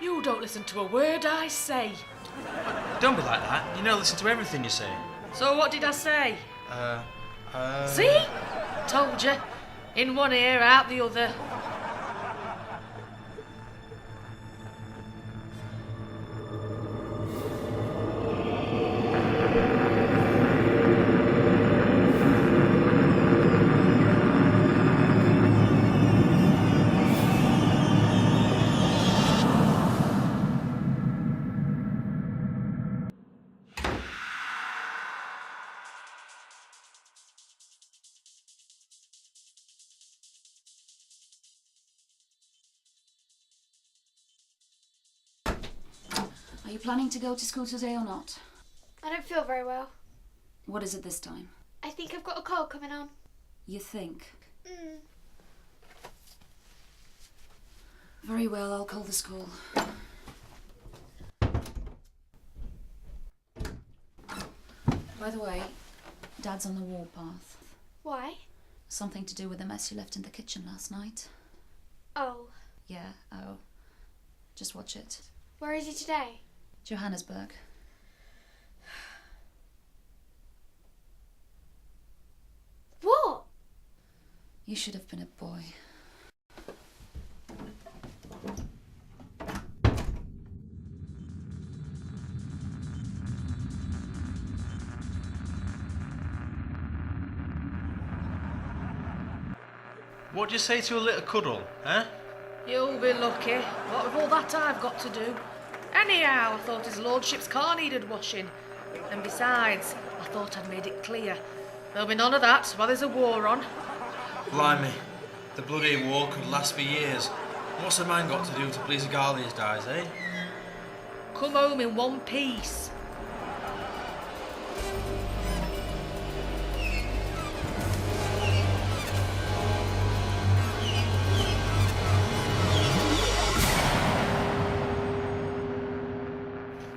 You don't listen to a word I say. Don't be like that. You know, listen to everything you say. So what did I say? See? Told you. In one ear, out the other. Are you planning to go to school today or not? I don't feel very well. What is it this time? I think I've got a cold coming on. You think? Mm. Very well, I'll call the school. By the way, Dad's on the warpath. Why? Something to do with the mess you left in the kitchen last night. Oh. Yeah, oh. Just watch it. Where is he today? Johannesburg. What? You should have been a boy. What do you say to a little cuddle, eh? You'll be lucky. What with all that I've got to do? Anyhow, I thought his lordship's car needed washing. And besides, I thought I'd made it clear. There'll be none of that while there's a war on. Blimey, the bloody war could last for years. What's a man got to do to please a girl these days, eh? Come home in one piece.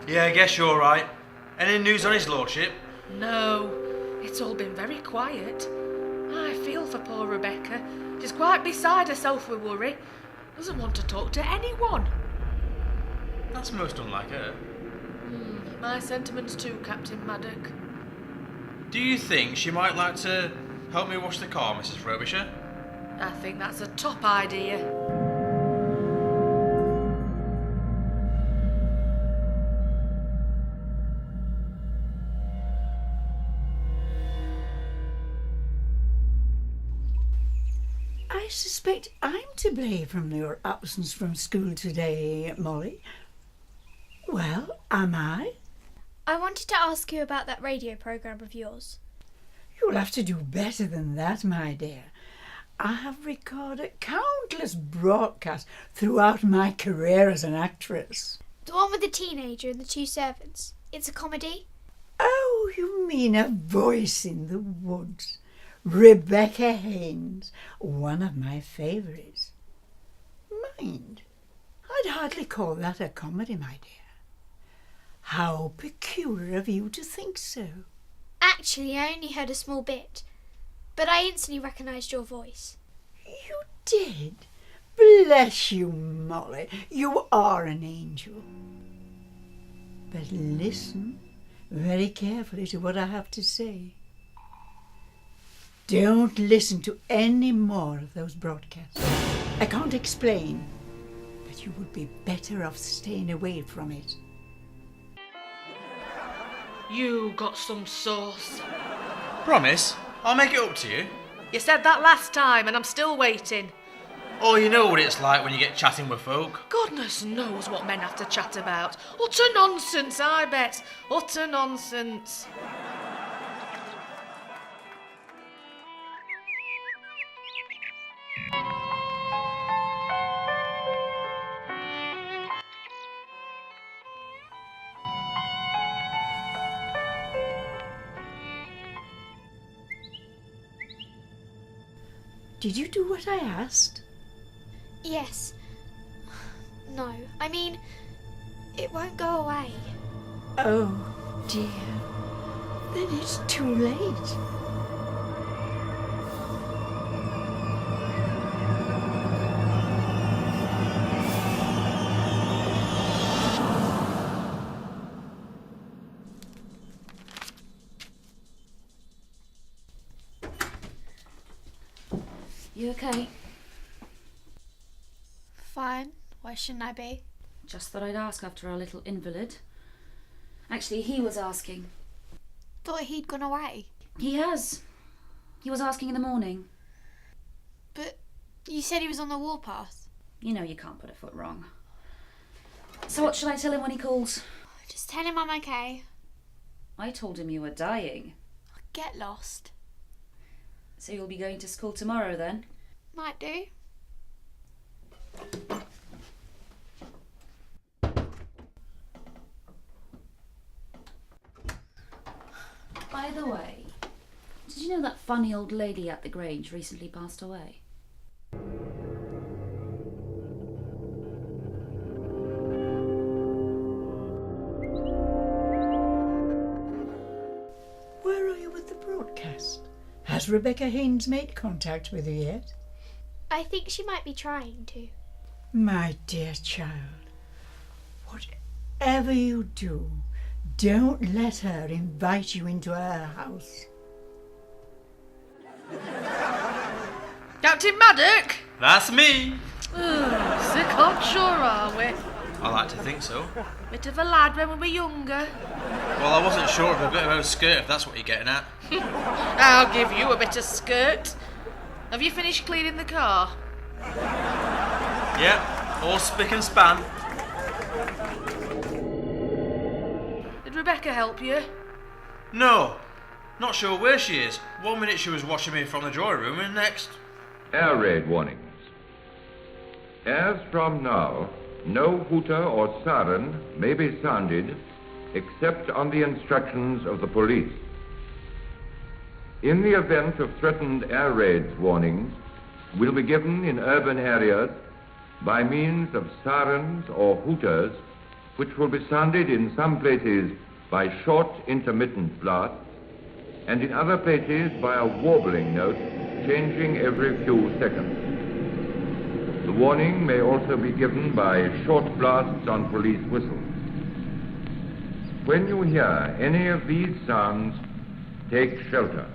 Yeah, I guess you're right. Any news on his lordship? No, it's all been very quiet. I feel for poor Rebecca. She's quite beside herself with worry. Doesn't want to talk to anyone. That's most unlike her. My sentiments too, Captain Maddock. Do you think she might like to help me wash the car, Mrs. Frobisher? I think that's a top idea. I suspect I'm to blame from your absence from school today, Molly. Well, am I? I wanted to ask you about that radio programme of yours. You'll have to do better than that, my dear. I have recorded countless broadcasts throughout my career as an actress. The one with the teenager and the two servants. It's a comedy? Oh, you mean A Voice in the Woods. Rebecca Haynes, one of my favourites. Mind, I'd hardly call that a comedy, my dear. How peculiar of you to think so. Actually, I only heard a small bit, but I instantly recognised your voice. You did? Bless you, Molly. You are an angel. But listen very carefully to what I have to say. Don't listen to any more of those broadcasts. I can't explain, but you would be better off staying away from it. You got some sauce. Promise, I'll make it up to you. You said that last time and I'm still waiting. Oh, you know what it's like when you get chatting with folk. Goodness knows what men have to chat about. Utter nonsense, I bet. Utter nonsense. Did you do what I asked? Yes. No, I mean, it won't go away. Oh, dear. Then it's too late. You okay? Fine. Why shouldn't I be? Just thought I'd ask after our little invalid. Actually, he was asking. Thought he'd gone away. He has. He was asking in the morning. But you said he was on the warpath. You know you can't put a foot wrong. So what shall I tell him when he calls? Just tell him I'm okay. I told him you were dying. Get lost. So you'll be going to school tomorrow then? Might do. By the way, did you know that funny old lady at the Grange recently passed away? Where are you with the broadcast? Has Rebecca Haynes made contact with you yet? I think she might be trying to. My dear child, whatever you do, don't let her invite you into her house. Captain Maddock? That's me. Sick on shore, are we? I like to think so. Bit of a lad when we were younger. Well, I wasn't sure of a bit of a skirt, if that's what you're getting at. I'll give you a bit of skirt. Have you finished cleaning the car? Yeah, all spick and span. Did Rebecca help you? No, not sure where she is. 1 minute she was watching me from the drawing room, and next... Air raid warnings. As from now, no hooter or siren may be sounded except on the instructions of the police. In the event of threatened air raids, warnings will be given in urban areas by means of sirens or hooters, which will be sounded in some places by short intermittent blasts and in other places by a warbling note changing every few seconds. The warning may also be given by short blasts on police whistles. When you hear any of these sounds, take shelter.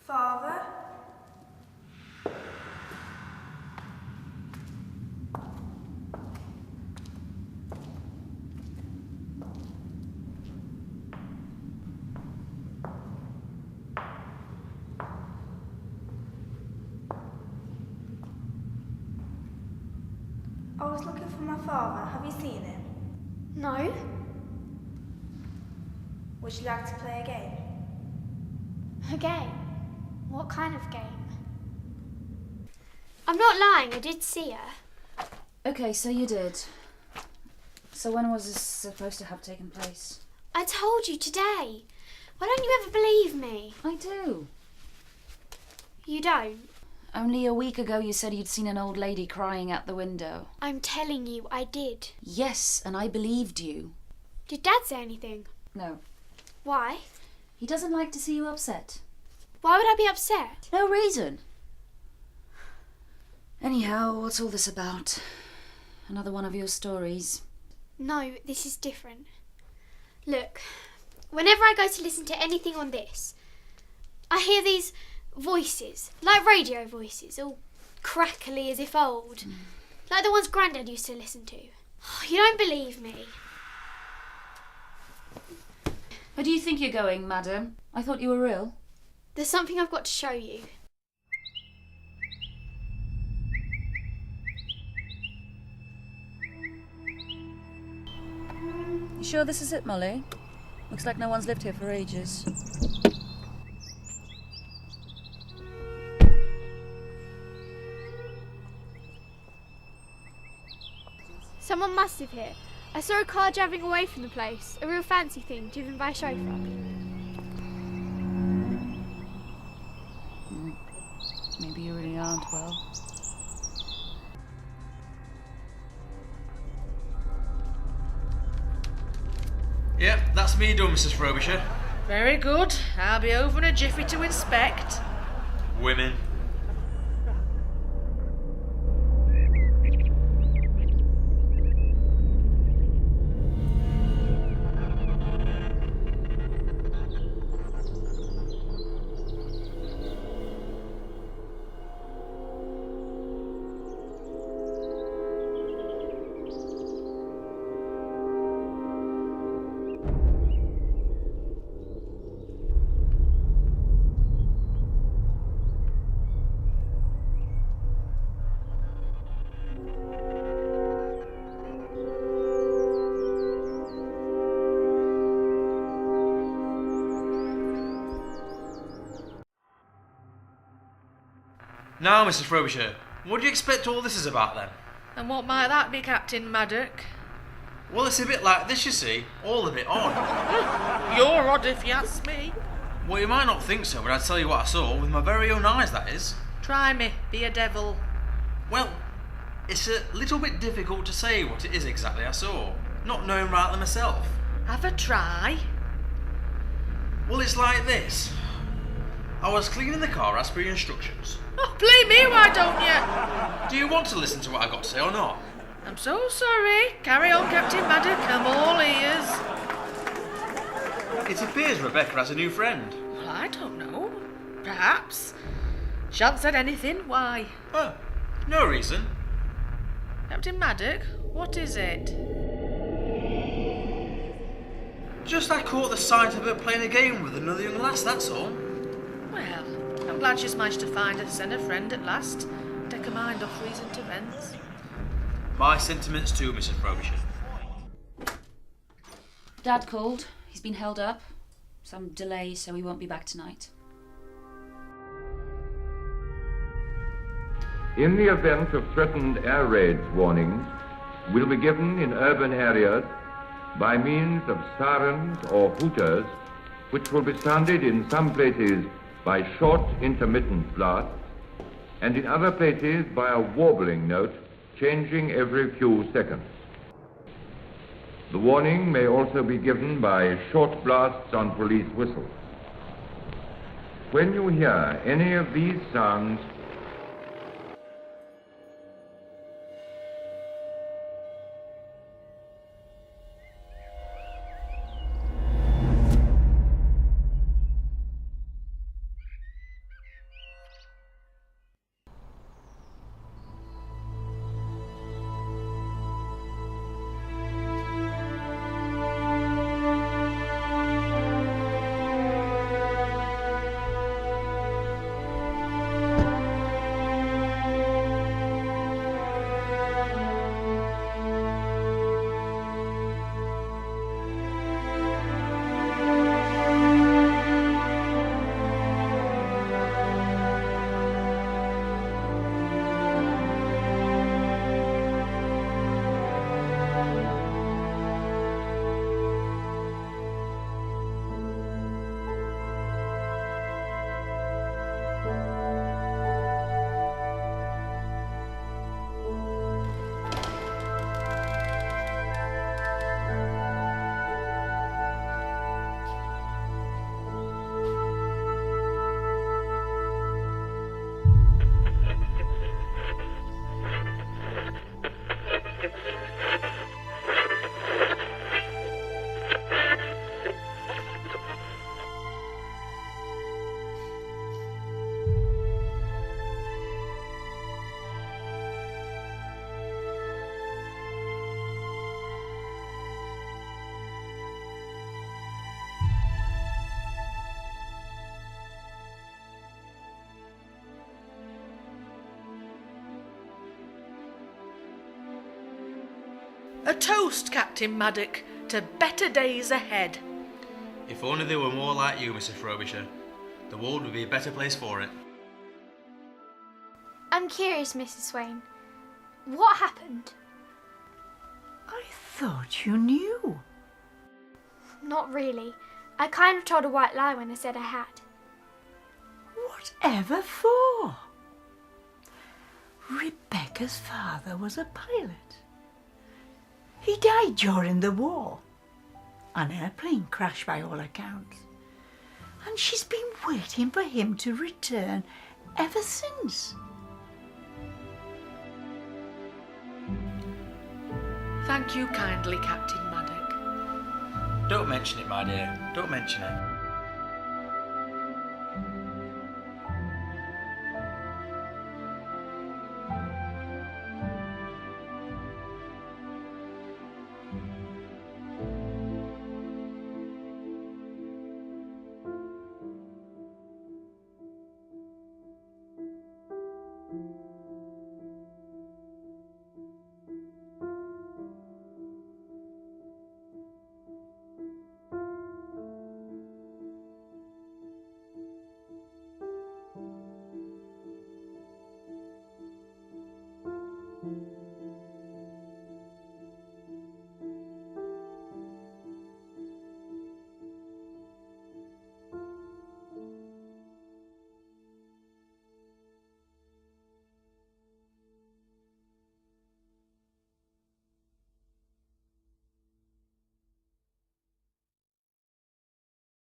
Father? I was looking for my father. Have you seen him? No? Would you like to play a game? A game? What kind of game? I'm not lying, I did see her. Okay, so you did. So when was this supposed to have taken place? I told you today. Why don't you ever believe me? I do. You don't. Only a week ago you said you'd seen an old lady crying out the window. I'm telling you, I did. Yes, and I believed you. Did Dad say anything? No. Why? He doesn't like to see you upset. Why would I be upset? No reason. Anyhow, what's all this about? Another one of your stories? No, this is different. Look, whenever I go to listen to anything on this, I hear these voices, like radio voices, all crackly as if old, like the ones Grandad used to listen to. You don't believe me. Where do you think you're going, madam? I thought you were ill. There's something I've got to show you. You sure this is it, Molly? Looks like no one's lived here for ages. Someone must live here. I saw a car driving away from the place, a real fancy thing, driven by a chauffeur. Maybe you really aren't well. Yep, that's me done, Mrs. Frobisher. Very good. I'll be over in a jiffy to inspect. Women. Now, Mrs. Frobisher, what do you expect all this is about then? And what might that be, Captain Maddock? Well, it's a bit like this, you see, all a bit odd. You're odd if you ask me. Well, you might not think so, but I'll tell you what I saw with my very own eyes, that is. Try me, be a devil. Well, it's a little bit difficult to say what it is exactly I saw, not knowing rightly myself. Have a try. Well, it's like this. I was cleaning the car as per your instructions. Oh, blame me, why don't you? Do you want to listen to what I've got to say or not? I'm so sorry. Carry on, Captain Maddock, I'm all ears. It appears Rebecca has a new friend. Well, I don't know. Perhaps. She hasn't said anything. Why? Oh, no reason. Captain Maddock, what is it? Just I caught the sight of her playing a game with another young lass, that's all. Well, I'm glad she's managed to find us and a friend at last. Take her mind off recent events. My sentiments too, Mrs. Frobisher. Dad called. He's been held up. Some delay, so he won't be back tonight. In the event of threatened air raids, warnings will be given in urban areas by means of sirens or hooters, which will be sounded in some places by short intermittent blasts, and in other places by a warbling note changing every few seconds. The warning may also be given by short blasts on police whistles. When you hear any of these sounds, A toast, Captain Maddock, to better days ahead. If only they were more like you, Mrs. Frobisher, the world would be a better place for it. I'm curious, Mrs. Swain. What happened? I thought you knew. Not really. I kind of told a white lie when I said I had. Whatever for? Rebecca's father was a pilot. He died during the war. An airplane crash by all accounts. And she's been waiting for him to return ever since. Thank you kindly, Captain Maddock. Don't mention it, my dear. Don't mention it.